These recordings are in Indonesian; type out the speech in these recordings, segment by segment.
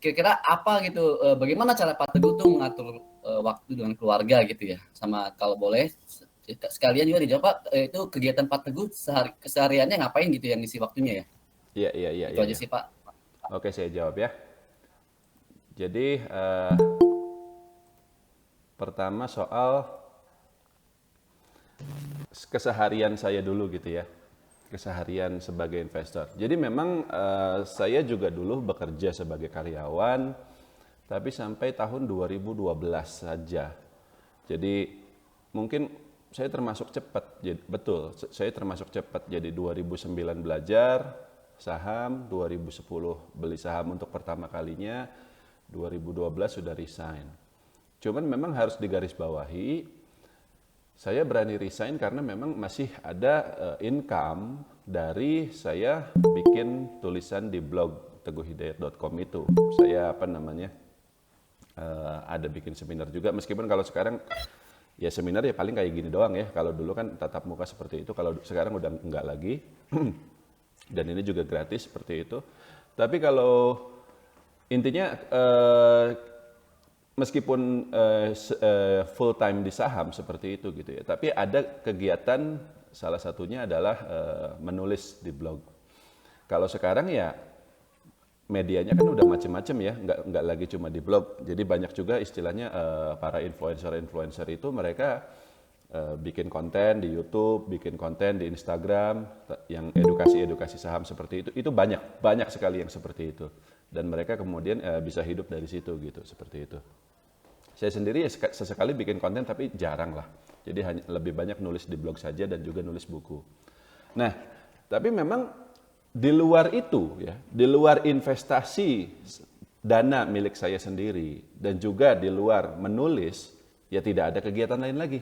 kira-kira apa gitu, bagaimana cara Pak Teguh tuh mengatur waktu dengan keluarga gitu ya? Sama kalau boleh sekalian juga dijawab Pak, itu kegiatan Pak Teguh kesehariannya ngapain gitu yang ngisi waktunya ya? Iya, iya, iya, Itu iya, aja iya. sih Pak. Oke, saya jawab ya. Jadi, pertama soal keseharian saya dulu gitu ya. Keseharian sebagai investor. Jadi memang saya juga dulu bekerja sebagai karyawan, tapi sampai tahun 2012 saja. Jadi mungkin saya termasuk cepat, betul, saya termasuk cepat. Jadi 2009 belajar saham, 2010 beli saham untuk pertama kalinya, 2012 sudah resign. Cuman memang harus digarisbawahi, saya berani resign karena memang masih ada income dari saya bikin tulisan di blog teguhhidayat.com itu. Saya ada bikin seminar juga, meskipun kalau sekarang ya seminar ya paling kayak gini doang ya. Kalau dulu kan tatap muka seperti itu, kalau sekarang udah enggak lagi. Dan ini juga gratis seperti itu. Tapi kalau intinya meskipun full time di saham seperti itu gitu ya, tapi ada kegiatan, salah satunya adalah menulis di blog. Kalau sekarang ya medianya kan udah macem-macem ya, nggak lagi cuma di blog. Jadi banyak juga istilahnya para influencer itu mereka bikin konten di YouTube, bikin konten di Instagram, yang edukasi saham seperti itu. Itu banyak sekali yang seperti itu. Dan mereka kemudian bisa hidup dari situ gitu, seperti itu. Saya sendiri ya sesekali bikin konten tapi jarang lah. Jadi hanya lebih banyak nulis di blog saja dan juga nulis buku. Nah, tapi memang di luar itu ya, di luar investasi dana milik saya sendiri dan juga di luar menulis, ya tidak ada kegiatan lain lagi.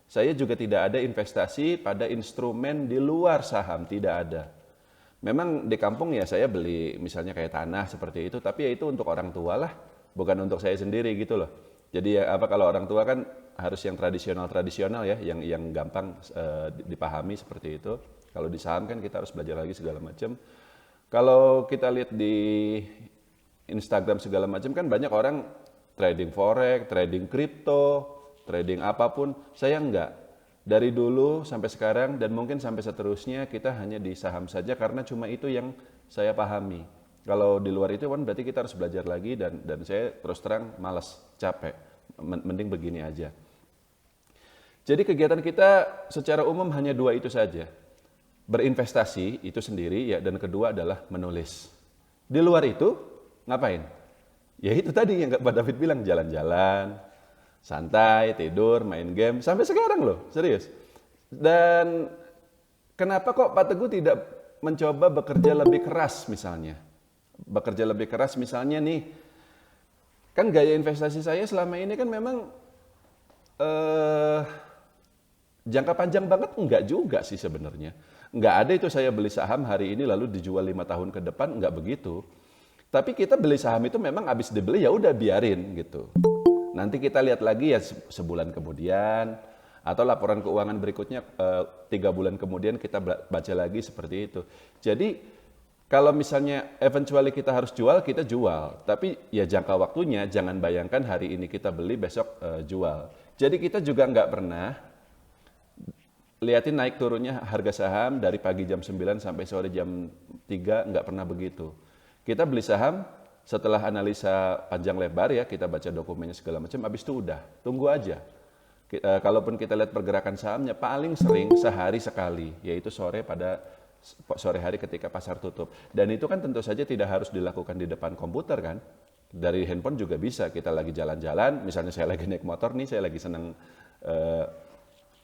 Saya juga tidak ada investasi pada instrumen di luar saham, tidak ada. Memang di kampung ya saya beli misalnya kayak tanah seperti itu, tapi ya itu untuk orang tua lah, bukan untuk saya sendiri gitu loh. Jadi ya apa, kalau orang tua kan harus yang tradisional ya, yang gampang dipahami seperti itu. Kalau di saham kan kita harus belajar lagi segala macam. Kalau kita lihat di Instagram segala macam kan banyak orang trading forex, trading kripto, trading apapun. Saya enggak. Dari dulu sampai sekarang dan mungkin sampai seterusnya kita hanya di saham saja karena cuma itu yang saya pahami. Kalau di luar itu kan berarti kita harus belajar lagi dan saya terus terang malas, capek. Mending begini aja. Jadi kegiatan kita secara umum hanya dua itu saja. Berinvestasi itu sendiri ya, dan kedua adalah menulis. Di luar itu ngapain? Ya itu tadi yang Pak David bilang, jalan-jalan, santai, tidur, main game, sampai sekarang loh, serius. Dan kenapa kok Pak Teguh tidak mencoba bekerja lebih keras misalnya? Bekerja lebih keras misalnya nih, kan gaya investasi saya selama ini kan memang eh, jangka panjang banget enggak juga sih sebenarnya. Enggak ada itu saya beli saham hari ini lalu dijual 5 tahun ke depan, enggak begitu. Tapi kita beli saham itu memang habis dibeli ya udah biarin gitu. Nanti kita lihat lagi ya sebulan kemudian atau laporan keuangan berikutnya 3 bulan kemudian kita baca lagi seperti itu. Jadi kalau misalnya eventually kita harus jual, kita jual. Tapi ya jangka waktunya jangan bayangkan hari ini kita beli besok jual. Jadi kita juga nggak pernah liatin naik turunnya harga saham dari pagi jam 9 sampai sore jam 3, nggak pernah begitu. Kita beli saham, setelah analisa panjang lebar ya, kita baca dokumennya segala macam, habis itu udah, tunggu aja. Kalaupun kita lihat pergerakan sahamnya, paling sering sehari sekali, yaitu sore hari ketika pasar tutup. Dan itu kan tentu saja tidak harus dilakukan di depan komputer kan. Dari handphone juga bisa, kita lagi jalan-jalan, misalnya saya lagi naik motor nih, saya lagi seneng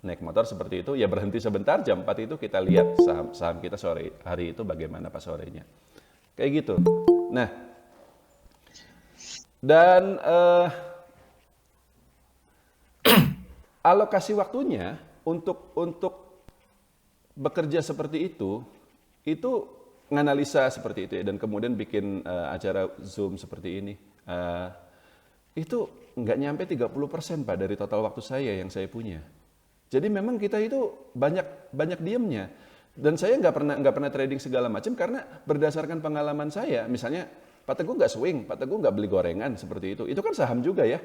naik motor seperti itu, ya berhenti sebentar, jam 4 itu kita lihat saham kita sore hari itu bagaimana pas sorenya. Kayak gitu. Nah, dan alokasi waktunya untuk bekerja seperti itu nganalisa seperti itu ya, dan kemudian bikin acara Zoom seperti ini. Itu nggak nyampe 30% Pak dari total waktu saya yang saya punya. Jadi memang kita itu banyak diemnya. Dan saya nggak pernah trading segala macam karena berdasarkan pengalaman saya, misalnya Pak Teguh nggak swing, Pak Teguh nggak beli gorengan seperti itu. Itu kan saham juga ya.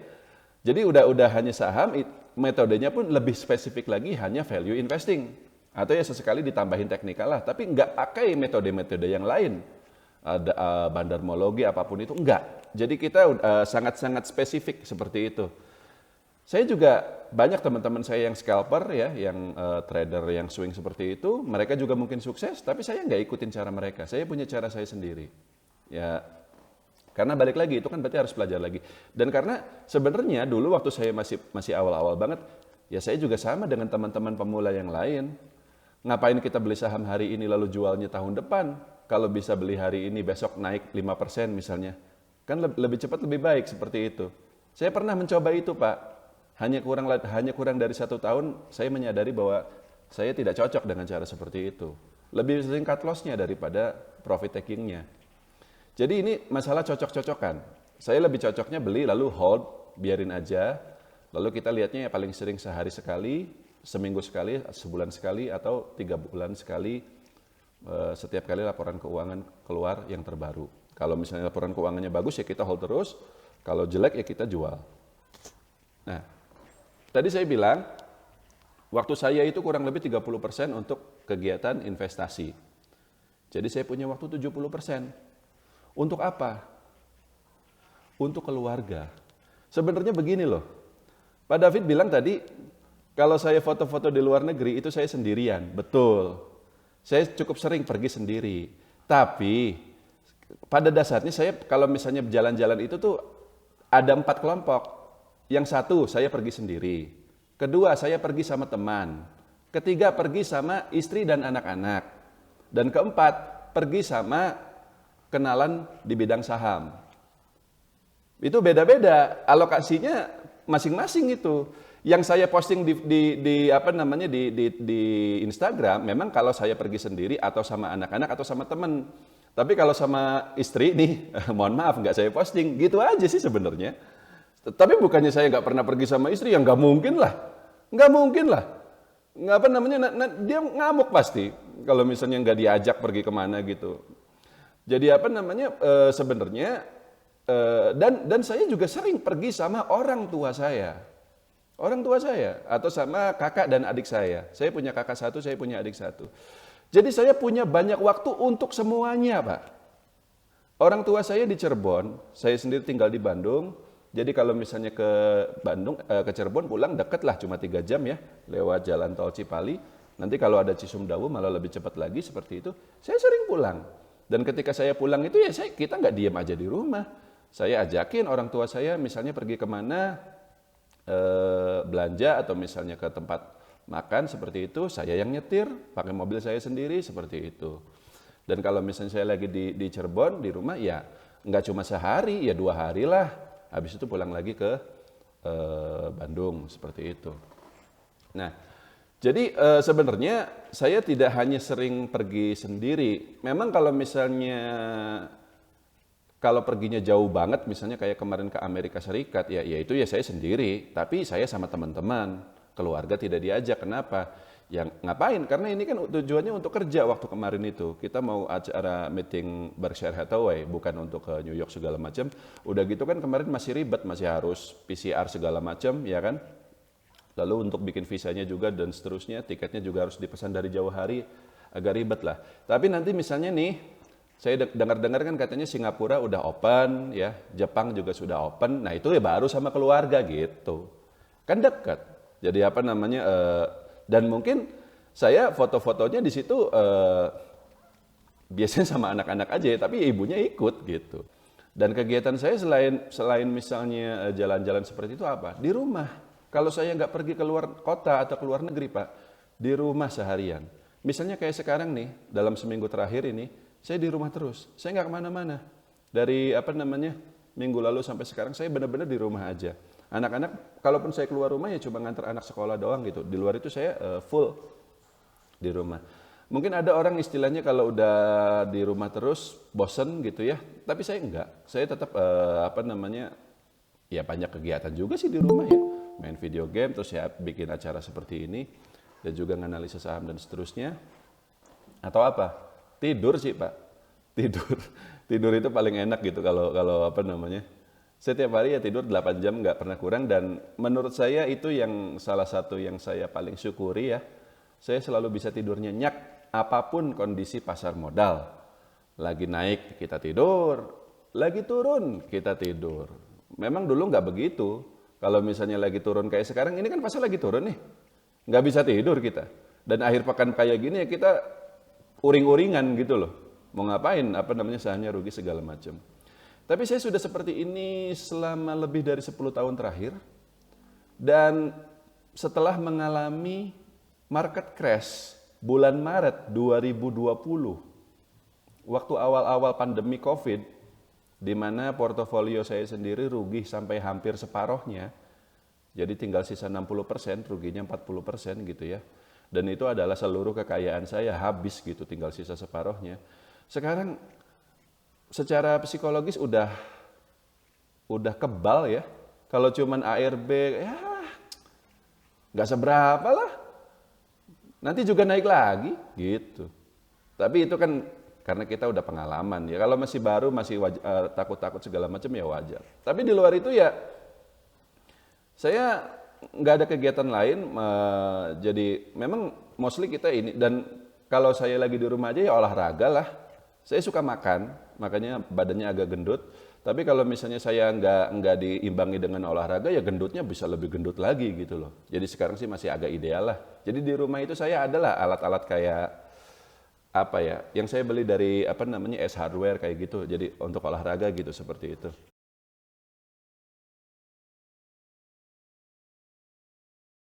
Jadi udah hanya saham, metodenya pun lebih spesifik lagi, hanya value investing. Atau ya sesekali ditambahin teknikal lah, tapi nggak pakai metode-metode yang lain. Ada bandarmologi apapun itu, enggak. Jadi kita sangat-sangat spesifik seperti itu. Saya juga banyak teman-teman saya yang scalper ya, yang trader yang swing seperti itu, mereka juga mungkin sukses, tapi saya nggak ikutin cara mereka. Saya punya cara saya sendiri. Ya, karena balik lagi itu kan berarti harus belajar lagi. Dan karena sebenarnya dulu waktu saya masih awal-awal banget, ya saya juga sama dengan teman-teman pemula yang lain. Ngapain kita beli saham hari ini lalu jualnya tahun depan? Kalau bisa beli hari ini besok naik 5% misalnya. Kan lebih cepat lebih baik seperti itu. Saya pernah mencoba itu, Pak. Hanya kurang dari 1 tahun saya menyadari bahwa saya tidak cocok dengan cara seperti itu. Lebih sering cut loss-nya daripada profit taking-nya. Jadi ini masalah cocok-cocokan. Saya lebih cocoknya beli lalu hold, biarin aja. Lalu kita lihatnya ya paling sering sehari sekali, seminggu sekali, sebulan sekali, atau 3 bulan sekali. Setiap kali laporan keuangan keluar yang terbaru. Kalau misalnya laporan keuangannya bagus ya kita hold terus. Kalau jelek ya kita jual. Nah, tadi saya bilang, waktu saya itu kurang lebih 30% untuk kegiatan investasi. Jadi saya punya waktu 70%. Untuk apa? Untuk keluarga. Sebenarnya begini loh, Pak David bilang tadi, kalau saya foto-foto di luar negeri itu saya sendirian. Betul. Saya cukup sering pergi sendiri. Tapi pada dasarnya saya kalau misalnya jalan-jalan itu tuh ada 4 kelompok. Yang satu saya pergi sendiri. Kedua saya pergi sama teman. Ketiga pergi sama istri dan anak-anak. Dan keempat pergi sama kenalan di bidang saham. Itu beda-beda, alokasinya masing-masing itu. Yang saya posting di Instagram, memang kalau saya pergi sendiri atau sama anak-anak atau sama teman. Tapi kalau sama istri nih, mohon maaf nggak saya posting, gitu aja sih sebenarnya. Tapi bukannya saya nggak pernah pergi sama istri, yang nggak mungkin lah, nggak mungkin lah. Dia ngamuk pasti kalau misalnya nggak diajak pergi kemana gitu. Jadi sebenarnya dan saya juga sering pergi sama orang tua saya atau sama kakak dan adik saya. Saya punya kakak 1, saya punya adik 1. Jadi saya punya banyak waktu untuk semuanya, Pak. Orang tua saya di Cirebon, saya sendiri tinggal di Bandung. Jadi kalau misalnya ke Cirebon pulang deket lah, cuma 3 jam ya, lewat jalan tol Cipali. Nanti kalau ada Cisumdawu malah lebih cepat lagi seperti itu. Saya sering pulang. Dan ketika saya pulang itu ya kita nggak diam aja di rumah. Saya ajakin orang tua saya misalnya pergi kemana, belanja atau misalnya ke tempat makan seperti itu, saya yang nyetir, pakai mobil saya sendiri seperti itu. Dan kalau misalnya saya lagi di Cirebon, di rumah ya nggak cuma sehari, ya 2 hari lah. Habis itu pulang lagi ke Bandung seperti itu. Nah, jadi sebenarnya saya tidak hanya sering pergi sendiri. Memang kalau misalnya perginya jauh banget, misalnya kayak kemarin ke Amerika Serikat, ya itu ya saya sendiri. Tapi saya sama teman-teman, keluarga tidak diajak. Kenapa? Ya ngapain? Karena ini kan tujuannya untuk kerja waktu kemarin itu. Kita mau acara meeting Berkshire Hathaway, bukan untuk ke New York segala macam. Udah gitu kan kemarin masih ribet, masih harus PCR segala macam, ya kan? Lalu untuk bikin visanya juga dan seterusnya, tiketnya juga harus dipesan dari jauh hari, agak ribet lah. Tapi nanti misalnya nih, saya dengar-dengar kan katanya Singapura udah open, ya, Jepang juga sudah open. Nah itu ya baru sama keluarga gitu, kan dekat. Jadi dan mungkin saya foto-fotonya di situ biasanya sama anak-anak aja, tapi ibunya ikut gitu. Dan kegiatan saya selain misalnya jalan-jalan seperti itu apa? Di rumah. Kalau saya nggak pergi keluar kota atau keluar negeri, Pak, di rumah seharian. Misalnya kayak sekarang nih, dalam seminggu terakhir ini, saya di rumah terus. Saya nggak kemana-mana. Dari minggu lalu sampai sekarang, saya benar-benar di rumah aja. Anak-anak, kalaupun saya keluar rumah ya cuma nganter anak sekolah doang gitu. Di luar itu saya full di rumah. Mungkin ada orang istilahnya kalau udah di rumah terus, bosen gitu ya. Tapi saya enggak. Saya tetap ya banyak kegiatan juga sih di rumah ya. Main video game, terus ya bikin acara seperti ini, dan juga nganalisa saham dan seterusnya. Atau apa? Tidur sih, Pak. Tidur. Tidur itu paling enak gitu kalau kalau apa namanya. Setiap hari ya tidur 8 jam nggak pernah kurang dan menurut saya itu yang salah satu yang saya paling syukuri ya. Saya selalu bisa tidur nyenyak apapun kondisi pasar modal. Lagi naik kita tidur, lagi turun kita tidur. Memang dulu nggak begitu. Kalau misalnya lagi turun kayak sekarang, ini kan pasar lagi turun nih. Nggak bisa tidur kita. Dan akhir pekan kayak gini ya kita uring-uringan gitu loh. Mau ngapain, apa namanya, sahamnya rugi segala macam. Tapi saya sudah seperti ini selama lebih dari 10 tahun terakhir. Dan setelah mengalami market crash bulan Maret 2020, waktu awal-awal pandemi COVID, di mana portofolio saya sendiri rugi sampai hampir separohnya, jadi tinggal sisa 60%, ruginya 40% gitu ya. Dan itu adalah seluruh kekayaan saya habis gitu, tinggal sisa separohnya. Sekarang secara psikologis udah kebal ya. Kalau cuman ARB ya nggak seberapa lah. Nanti juga naik lagi gitu. Tapi itu kan karena kita udah pengalaman ya. Kalau masih baru masih takut-takut segala macam ya wajar. Tapi di luar itu ya saya nggak ada kegiatan lain. Jadi memang mostly kita ini, dan kalau saya lagi di rumah aja ya olahraga lah. Saya suka makan, makanya badannya agak gendut. Tapi kalau misalnya saya nggak diimbangi dengan olahraga, ya gendutnya bisa lebih gendut lagi gitu loh. Jadi sekarang sih masih agak ideal lah. Jadi di rumah itu saya adalah alat-alat kayak apa ya, yang saya beli dari apa namanya S Hardware kayak gitu. Jadi untuk olahraga gitu seperti itu.